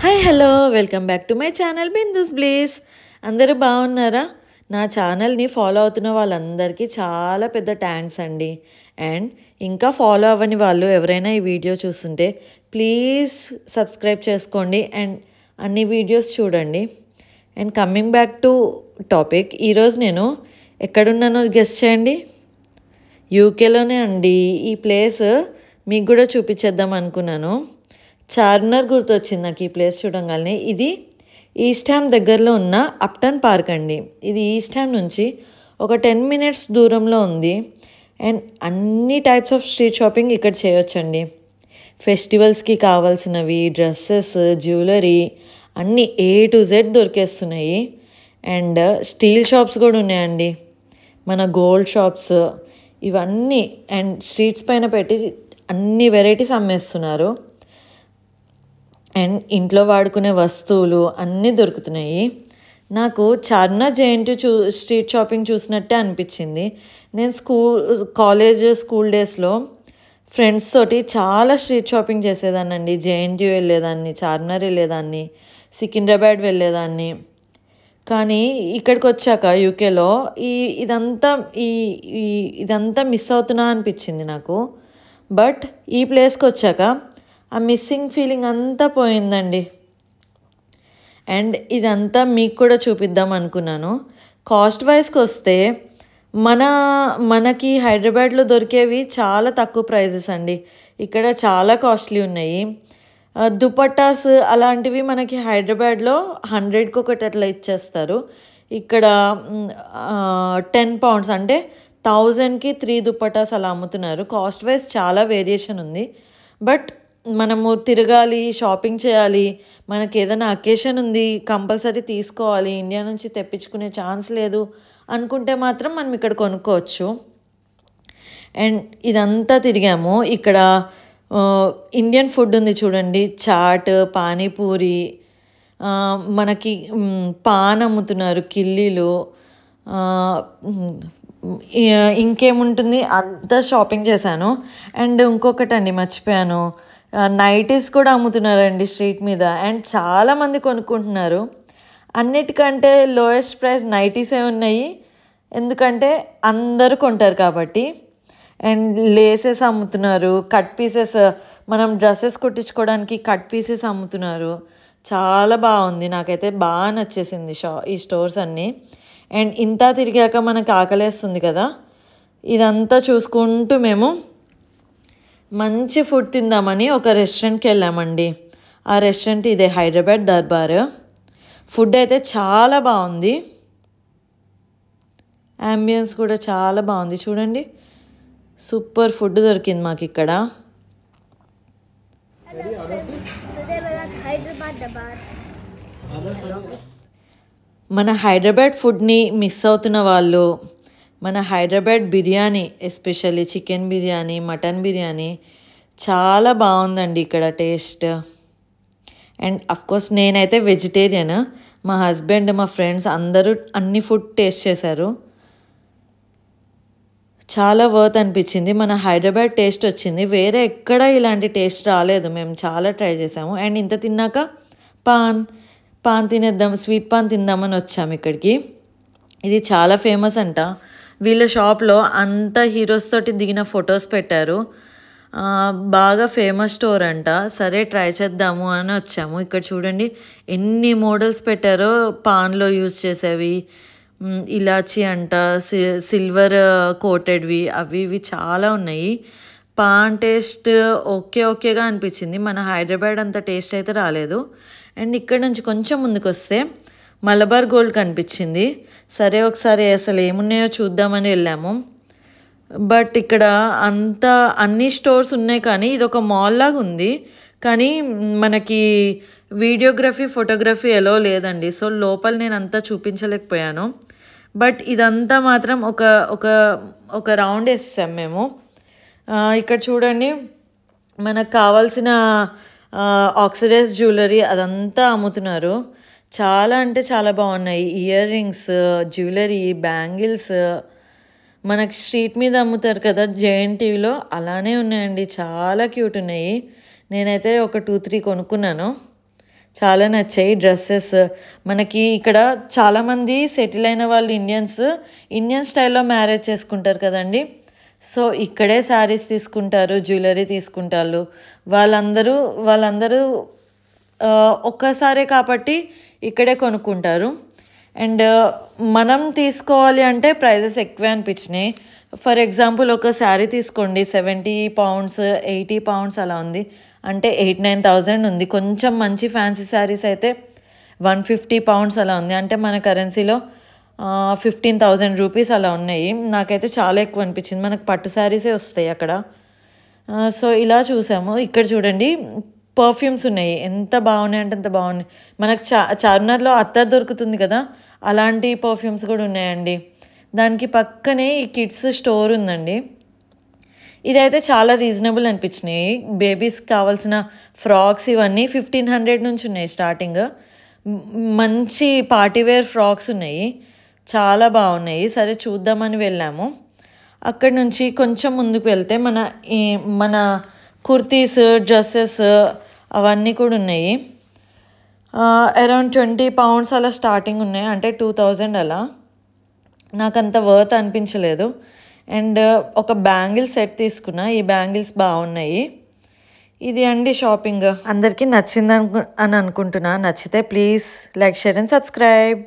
Hi hello welcome back to my channel Bindu's bliss. అందరూ బాగున్నారా? నా ఛానల్ని ఫాలో అవుతున్న వాళ్ళందరికీ చాలా పెద్ద థ్యాంక్స్ అండి. అండ్ ఇంకా ఫాలో అవ్వని వాళ్ళు ఎవరైనా ఈ వీడియో చూస్తుంటే ప్లీజ్ సబ్స్క్రైబ్ చేసుకోండి అండ్ అన్ని వీడియోస్ చూడండి. And coming back to topic, ఈరోజు నేను ఎక్కడున్నానో గెస్ చేయండి. యూకేలోనే అండి. ఈ ప్లేస్ మీకు కూడా చూపించేద్దాం అనుకున్నాను. చార్మినార్ గుర్తొచ్చింది నాకు ఈ ప్లేస్ చూడంగానే. ఇది ఈస్ట్ హ్యామ్ దగ్గరలో ఉన్న అప్టన్ పార్క్ అండి. ఇది ఈస్ట్ హ్యామ్ నుంచి ఒక 10 minutes దూరంలో ఉంది. అండ్ అన్ని టైప్స్ ఆఫ్ స్ట్రీట్ షాపింగ్ ఇక్కడ చేయొచ్చండి. ఫెస్టివల్స్కి కావాల్సినవి, డ్రెస్సెస్, జ్యువెలరీ అన్నీ A to Z దొరికేస్తున్నాయి. అండ్ స్టీల్ షాప్స్ కూడా ఉన్నాయండి, మన గోల్డ్ షాప్స్ ఇవన్నీ. అండ్ స్ట్రీట్స్ పైన పెట్టి అన్ని వెరైటీస్ అమ్మేస్తున్నారు. అండ్ ఇంట్లో వాడుకునే వస్తువులు అన్నీ దొరుకుతున్నాయి. నాకు చార్మినార్ జేఎన్టీ స్ట్రీట్ షాపింగ్ చూసినట్టే అనిపించింది. నేను స్కూల్ డేస్లో ఫ్రెండ్స్ తోటి చాలా స్ట్రీట్ షాపింగ్ చేసేదాన్నండి. జేఎన్టీ వెళ్ళేదాన్ని, చార్మినార్ వెళ్ళేదాన్ని, సికింద్రాబాద్ వెళ్ళేదాన్ని. కానీ ఇక్కడికి వచ్చాక యూకేలో ఇదంతా మిస్ అవుతున్నా అనిపించింది నాకు. బట్ ఈ ప్లేస్కి వచ్చాక ఆ మిస్సింగ్ ఫీలింగ్ అంతా పోయిందండి. అండ్ ఇదంతా మీకు కూడా చూపిద్దాం అనుకున్నాను. కాస్ట్ వైజ్కి వస్తే మనకి హైదరాబాద్లో దొరికేవి చాలా తక్కువ ప్రైజెస్ అండి. ఇక్కడ చాలా కాస్ట్లీ ఉన్నాయి. దుపట్టాస్ అలాంటివి మనకి హైదరాబాద్లో 100కి ఒకటి అట్లా ఇచ్చేస్తారు. ఇక్కడ 10 pounds అంటే 1000కి 3 దుపట్టాస్ అలా అమ్ముతున్నారు. కాస్ట్ వైజ్ చాలా వేరియేషన్ ఉంది. బట్ మనము తిరగాలి, షాపింగ్ చేయాలి, మనకి ఏదైనా అకేషన్ ఉంది, కంపల్సరీ తీసుకోవాలి, ఇండియా నుంచి తెప్పించుకునే ఛాన్స్ లేదు అనుకుంటే మాత్రం మనం ఇక్కడ కొనుక్కోవచ్చు. అండ్ ఇదంతా తిరిగాము. ఇక్కడ ఇండియన్ ఫుడ్ ఉంది చూడండి, చాట్, పానీపూరి, మనకి పాన్ అమ్ముతున్నారు, కిల్లీలు, ఇంకేముంటుంది అంతా షాపింగ్ చేశాను. అండ్ ఇంకొకటండి మర్చిపోయాను, నైటీస్ కూడా అమ్ముతున్నారండి స్ట్రీట్ మీద. అండ్ చాలామంది కొనుక్కుంటున్నారు. అన్నిటికంటే లోయెస్ట్ ప్రైస్ నైటీసే ఉన్నాయి, ఎందుకంటే అందరూ కొంటారు కాబట్టి. అండ్ లేసెస్ అమ్ముతున్నారు, కట్ పీసెస్, మనం డ్రెస్సెస్ కుట్టించుకోవడానికి కట్ పీసెస్ అమ్ముతున్నారు. చాలా బాగుంది, నాకైతే బాగా నచ్చేసింది ఈ స్టోర్స్ అన్నీ. అండ్ ఇంత తిరిగాక మనకు ఆకలేస్తుంది కదా, ఇదంతా చూసుకుంటూ మేము మంచి ఫుడ్ తిందామని ఒక రెస్టారెంట్కి వెళ్ళామండి. ఆ రెస్టారెంట్ ఇదే, హైదరాబాద్ దర్బార్. ఫుడ్ అయితే చాలా బాగుంది, అంబియన్స్ కూడా చాలా బాగుంది. చూడండి, సూపర్ ఫుడ్ దొరికింది మాకు ఇక్కడ. మన హైదరాబాద్ ఫుడ్ని మిస్ అవుతున్న వాళ్ళు, మన Hyderabad biryani, especially chicken biryani, mutton biryani చాలా బాగుందండి ఇక్కడ టేస్ట్. అండ్ అఫ్కోర్స్ నేనైతే వెజిటేరియన్, మా హస్బెండ్, మా ఫ్రెండ్స్ అందరూ అన్ని ఫుడ్ టేస్ట్ చేశారు. చాలా వర్త్ అనిపించింది. మన హైదరాబాద్ టేస్ట్ వచ్చింది, వేరే ఎక్కడ ఇలాంటి టేస్ట్ రాలేదు. మేము చాలా ట్రై చేసాము. అండ్ ఇంత తిన్నాక పాన్ తినేద్దాం, స్వీట్ పాన్ తిందామని వచ్చాము ఇక్కడికి. ఇది చాలా ఫేమస్ అంట. వీళ్ళ షాప్లో అంతా హీరోస్ తోటి దిగిన ఫొటోస్ పెట్టారు. బాగా ఫేమస్ స్టోర్ అంట. సరే ట్రై చేద్దాము అని వచ్చాము. ఇక్కడ చూడండి ఎన్ని మోడల్స్ పెట్టారో పాన్లో యూజ్ చేసేవి, ఇలాచీ అంట, సిల్వర్ కోటెడ్వి, అవి ఇవి చాలా ఉన్నాయి. పాన్ టేస్ట్ ఓకేగా అనిపించింది. మన హైదరాబాద్ అంత టేస్ట్ అయితే రాలేదు. అండ్ ఇక్కడ నుంచి కొంచెం ముందుకు వస్తే మలబార్ గోల్డ్ కనిపించింది. సరే ఒకసారి అసలు ఏమున్నాయో చూద్దామని వెళ్ళాము. బట్ ఇక్కడ అన్ని స్టోర్స్ ఉన్నాయి, కానీ ఇది ఒక మాల్ లాగా ఉంది. కానీ మనకి వీడియోగ్రఫీ, ఫోటోగ్రఫీ ఎలా లేదండి. సో లోపల నేను అంతా చూపించలేకపోయాను. బట్ ఇదంతా మాత్రం ఒక రౌండ్ వేసాం మేము. ఇక్కడ చూడండి, మనకు కావాల్సిన ఆక్సిడైజ్ జ్యువెలరీ అదంతా అమ్ముతున్నారు. చాలా అంటే చాలా బాగున్నాయి. ఇయర్ రింగ్స్, జ్యువెలరీ, బ్యాంగిల్స్, మనకి స్ట్రీట్ మీద అమ్ముతారు కదా జేఎన్టీలో, అలానే ఉన్నాయండి. చాలా క్యూట్ ఉన్నాయి. నేనైతే ఒక 2-3 కొనుక్కున్నాను. చాలా నచ్చాయి డ్రెస్సెస్. మనకి ఇక్కడ చాలామంది సెటిల్ అయిన వాళ్ళు ఇండియన్ స్టైల్లో మ్యారేజ్ చేసుకుంటారు కదండి. సో ఇక్కడే శారీస్ తీసుకుంటారు, జ్యువెలరీ తీసుకుంటారు. వాళ్ళందరూ ఒక్కసారే కాబట్టి ఇక్కడే కొనుక్కుంటారు. అండ్ మనం తీసుకోవాలి అంటే ప్రైజెస్ ఎక్కువే అనిపించినాయి. ఫర్ ఎగ్జాంపుల్ ఒక శారీ తీసుకోండి, 70 పౌండ్స్ 80 పౌండ్స్ అలా ఉంది. అంటే 8,000-9,000 ఉంది. కొంచెం మంచి ఫ్యాన్సీ శారీస్ అయితే 150 పౌండ్స్ అలా ఉంది. అంటే మన కరెన్సీలో 15,000 రూపీస్ అలా ఉన్నాయి. నాకైతే చాలా ఎక్కువ అనిపించింది. మనకు పట్టు శారీసే వస్తాయి అక్కడ. సో ఇలా చూసాము. ఇక్కడ చూడండి పర్ఫ్యూమ్స్ ఉన్నాయి. ఎంత బాగున్నాయి అంటే అంత బాగున్నాయి. మనకు చార్మినార్లో అత్తర్ దొరుకుతుంది కదా, అలాంటి పర్ఫ్యూమ్స్ కూడా ఉన్నాయండి. దానికి పక్కనే ఈ కిడ్స్ స్టోర్ ఉందండి. ఇదైతే చాలా రీజనబుల్ అనిపించినాయి. బేబీస్కి కావాల్సిన ఫ్రాక్స్ ఇవన్నీ 1,500 నుంచి ఉన్నాయి స్టార్టింగ్. మంచి పార్టీవేర్ ఫ్రాక్స్ ఉన్నాయి, చాలా బాగున్నాయి. సరే చూద్దామని వెళ్ళాము. అక్కడి నుంచి కొంచెం ముందుకు వెళ్తే మన కుర్తీస్, డ్రెస్సెస్ అవన్నీ కూడా ఉన్నాయి. అరౌండ్ 20 పౌండ్స్ అలా స్టార్టింగ్ ఉన్నాయి. అంటే 2,000 అలా. నాకు అంత వర్త్ అనిపించలేదు. అండ్ ఒక బ్యాంగిల్ సెట్ తీసుకున్నా. ఈ బ్యాంగిల్స్ బాగున్నాయి. ఇది అండి షాపింగ్. అందరికీ నచ్చింది అని అనుకుంటున్నా. నచ్చితే please like, share and subscribe.